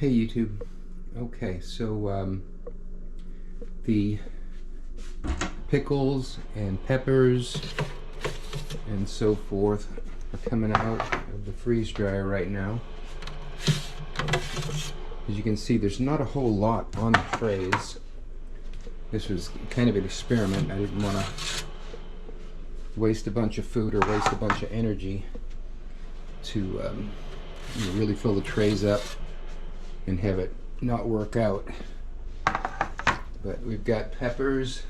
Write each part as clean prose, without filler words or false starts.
Hey YouTube. Okay, so the pickles and peppers and so forth are coming out of the freeze dryer right now. As you can see, there's not a whole lot on the trays. This was kind of an experiment. I didn't want to waste a bunch of food or waste a bunch of energy to really fill the trays up and have it not work out. But we've got peppers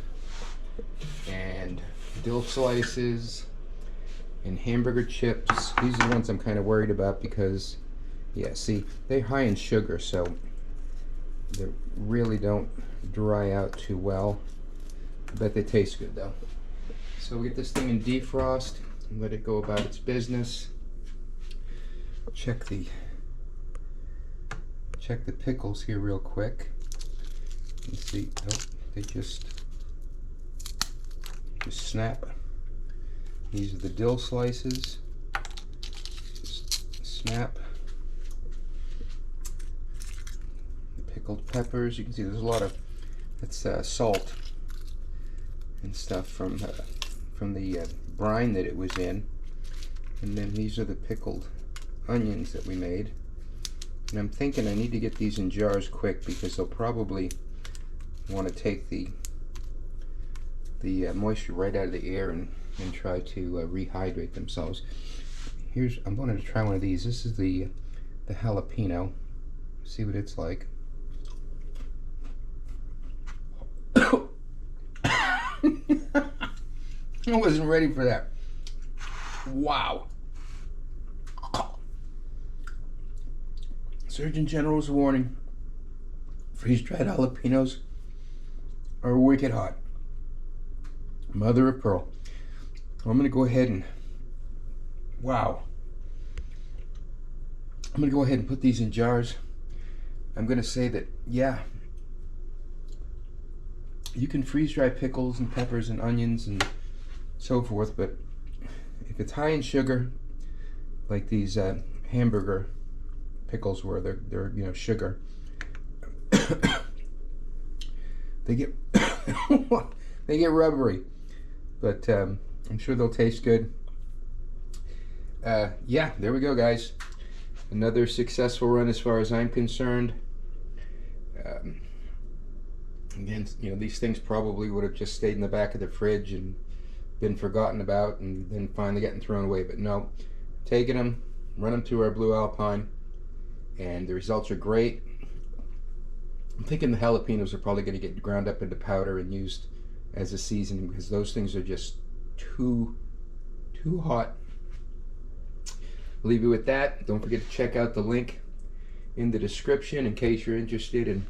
and dill slices and hamburger chips. These are the ones I'm kind of worried about because, yeah, see, they're high in sugar, so they really don't dry out too well. But they taste good though. So we get this thing in defrost and let it go about its business. Check the pickles here real quick. You see, nope, they just snap. These are the dill slices. Just snap. The pickled peppers. You can see there's a lot of salt and stuff from the brine that it was in. And then these are the pickled onions that we made. And I'm thinking I need to get these in jars quick because they'll probably want to take the moisture right out of the air and try to rehydrate themselves. I'm going to try one of these. This is the jalapeno. See what it's like. I wasn't ready for that. Wow. Surgeon General's warning. Freeze-dried jalapenos are wicked hot. Mother of pearl. I'm going to go ahead and, wow. I'm going to go ahead and put these in jars. I'm going to say that, yeah, you can freeze-dry pickles and peppers and onions and so forth, but if it's high in sugar, like these hamburger pickles were, they're sugar. they get they get rubbery, but I'm sure they'll taste good. Yeah, there we go, guys. Another successful run as far as I'm concerned. Again, these things probably would have just stayed in the back of the fridge and been forgotten about and then finally getting thrown away, but no, taking them, run them through our Blue Alpine, and the results are great. I'm thinking the jalapenos are probably going to get ground up into powder and used as a seasoning because those things are just too hot. I'll leave you with that. Don't forget to check out the link in the description in case you're interested in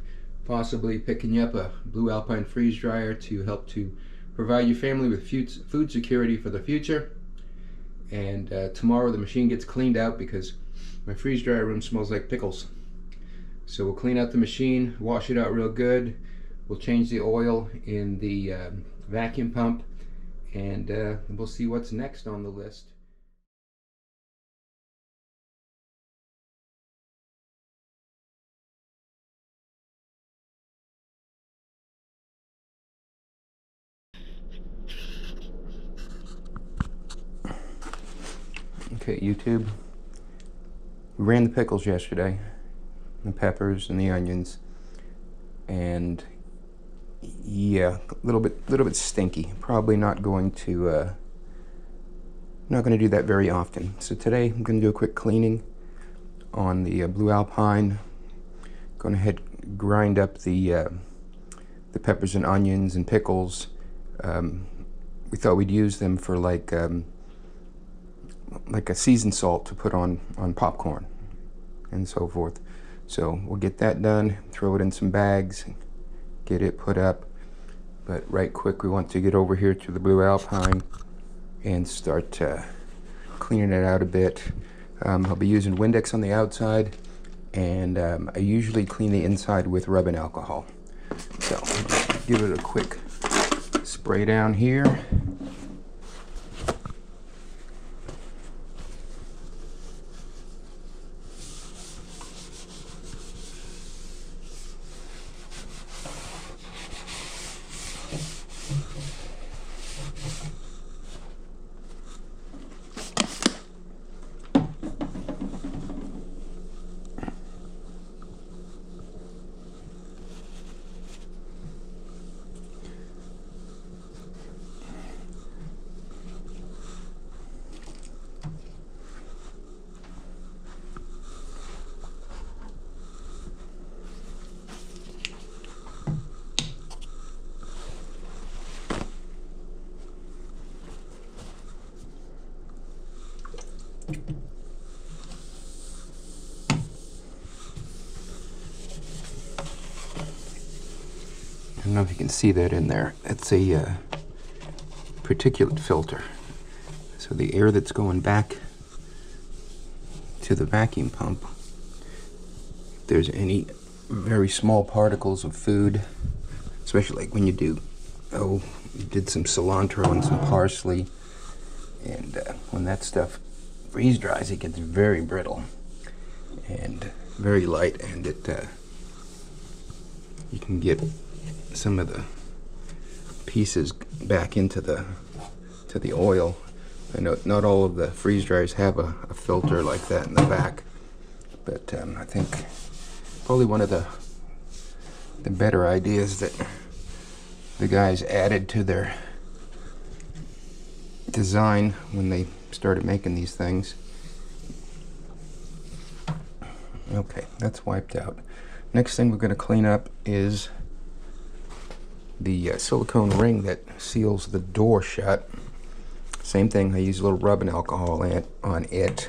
possibly picking up a Blue Alpine freeze dryer to help to provide your family with food security for the future. And tomorrow the machine gets cleaned out because my freeze dryer room smells like pickles. So we'll clean out the machine, wash it out real good. We'll change the oil in the vacuum pump, and we'll see what's next on the list. Okay, YouTube. We ran the pickles yesterday, the peppers and the onions, and yeah, a little bit stinky. Probably not going to do that very often. So today I'm going to do a quick cleaning on the Blue Alpine. Going ahead grind up the peppers and onions and pickles. We thought we'd use them for like a seasoned salt to put on popcorn and so forth. So we'll get that done, throw it in some bags, get it put up. But right quick, we want to get over here to the Blue Alpine and start cleaning it out a bit. I'll be using Windex on the outside, and I usually clean the inside with rubbing alcohol. So just give it a quick spray down here. don't know if you can see that in there. It's a particulate filter. So the air that's going back to the vacuum pump, if there's any very small particles of food, especially like when you do, you did some cilantro and some parsley, and when that stuff freeze dries, it gets very brittle and very light, and it you can get some of the pieces back into the oil. I know not all of the freeze dryers have a filter like that in the back, but I think probably one of the better ideas that the guys added to their design when they started making these things. Okay, that's wiped out. Next thing we're going to clean up is the silicone ring that seals the door shut. Same thing, I use a little rubbing alcohol on it.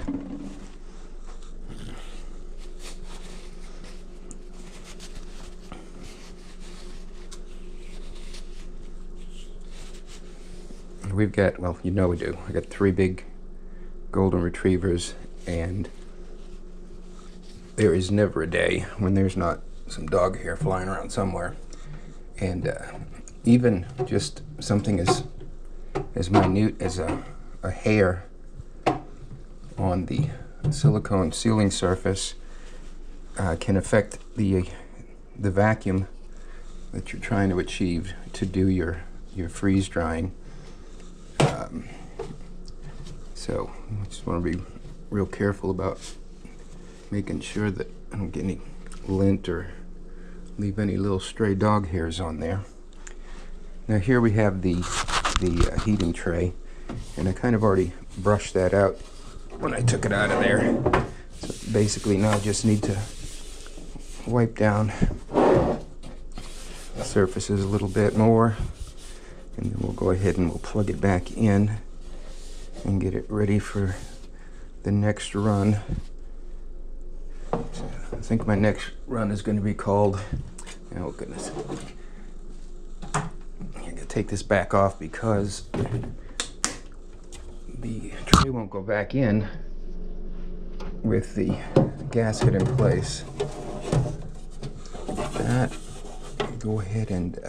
We've got, well, you know we do. I got 3 big golden retrievers, and there is never a day when there's not some dog hair flying around somewhere. And even just something as minute as a hair on the silicone sealing surface can affect the vacuum that you're trying to achieve to do your freeze drying. So I just want to be real careful about making sure that I don't get any lint or leave any little stray dog hairs on there. Now here we have the heating tray, and I kind of already brushed that out when I took it out of there. So basically now I just need to wipe down the surfaces a little bit more, and then we'll go ahead and we'll plug it back in and get it ready for the next run. So I think my next run is going to be called, oh goodness, I'm going to take this back off because the tray won't go back in with the gasket in place. With that, go ahead and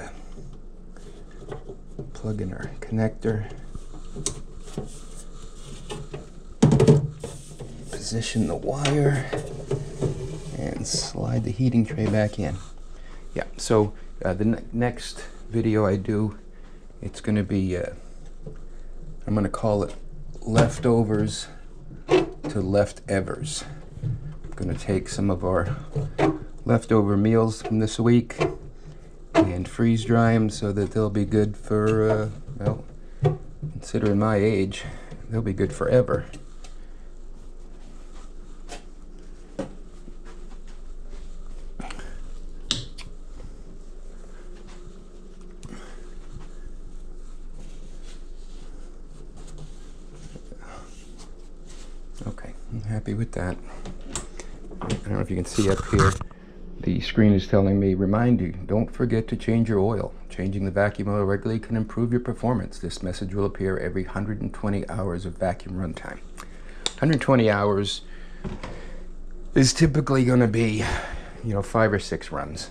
plug in our connector, position the wire, and slide the heating tray back in. Yeah, so the next video I do, it's going to be, I'm going to call it Leftovers to Left-evers. I'm going to take some of our leftover meals from this week and freeze dry them so that they'll be good for, well, considering my age, they'll be good forever. Okay, I'm happy with that. I don't know if you can see up here, the screen is telling me, remind you, don't forget to change your oil. Changing the vacuum oil regularly can improve your performance. This message will appear every 120 hours of vacuum runtime. 120 hours is typically going to be, 5 or 6 runs,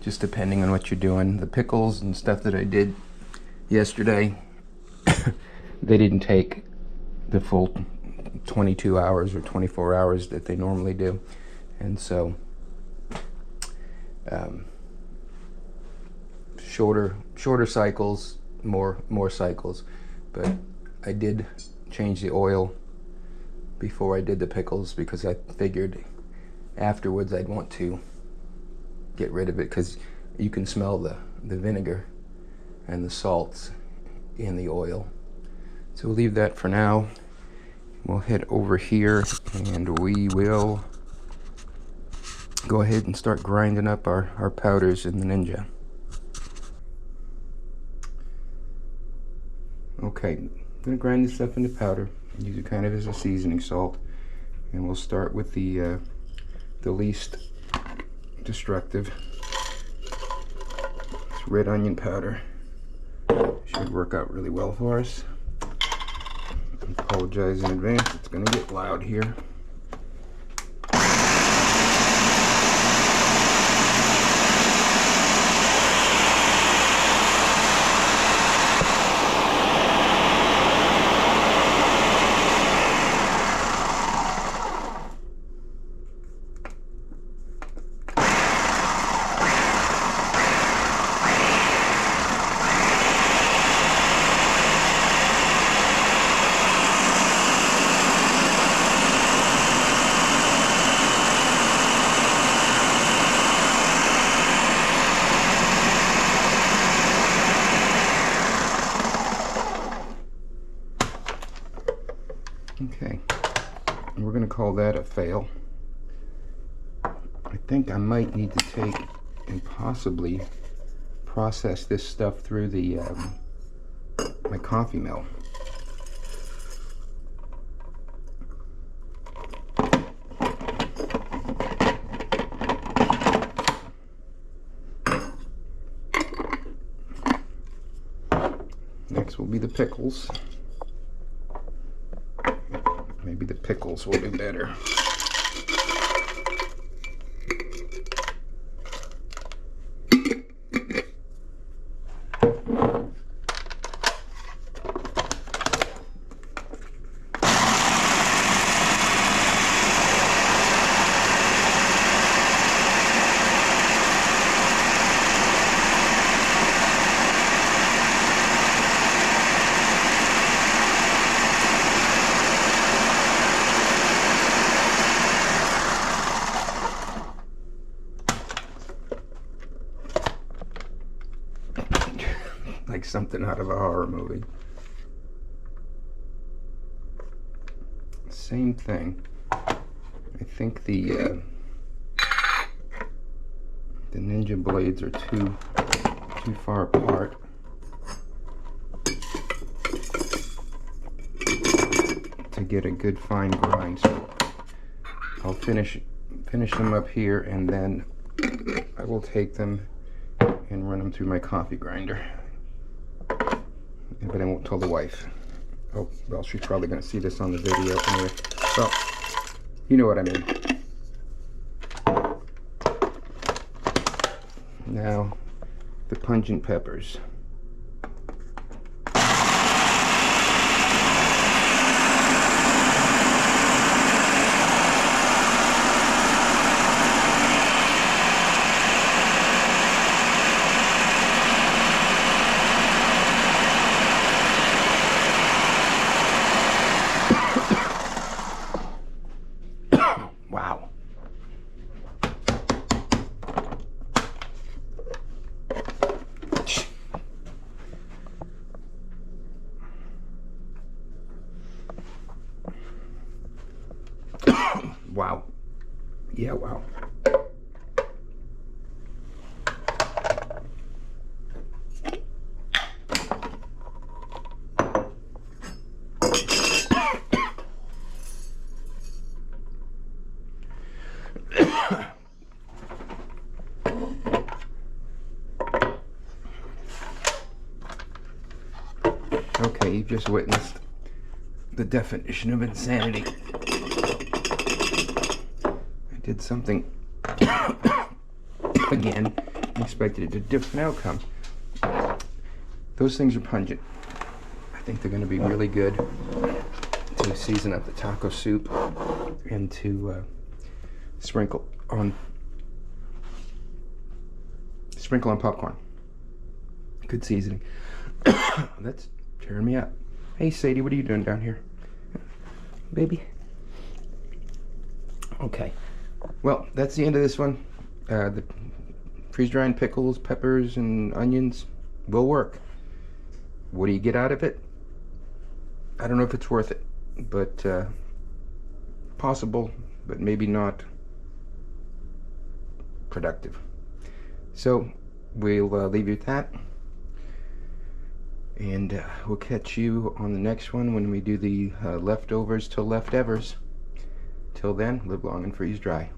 just depending on what you're doing. The pickles and stuff that I did yesterday, they didn't take the full 22 hours or 24 hours that they normally do, and so shorter cycles, more cycles. But I did change the oil before I did the pickles because I figured afterwards I'd want to get rid of it because you can smell the vinegar and the salts in the oil. So we'll leave that for now. We'll head over here and we will go ahead and start grinding up our powders in the Ninja. Okay, I'm going to grind this stuff into powder. Use it kind of as a seasoning salt. And we'll start with the least destructive. It's This red onion powder should work out really well for us. I apologize in advance, it's going to get loud here. Okay, and we're going to call that a fail. I think I might need to take and possibly process this stuff through the my coffee mill. Next will be the pickles. Maybe the pickles will do better. Like something out of a horror movie. Same thing. I think the Ninja blades are too far apart. To get a good fine grind, so I'll finish them up here, and then I will take them and run them through my coffee grinder. But I won't tell the wife. Oh, well, she's probably going to see this on the video anyway. Well, you know what I mean. Now, the pungent peppers. Wow. Wow. Yeah, wow. Okay, you've just witnessed the definition of insanity. I did something again, expected a different outcome. Those things are pungent. I think they're going to be really good to season up the taco soup and to sprinkle on popcorn. Good seasoning. That's tearing me up. Hey Sadie, what are you doing down here? Baby? Okay. Well, that's the end of this one. The freeze-drying pickles, peppers, and onions will work. What do you get out of it? I don't know if it's worth it, but possible, but maybe not productive. So we'll leave you at that, and we'll catch you on the next one when we do the leftovers till leftevers. Till then, live long and freeze dry.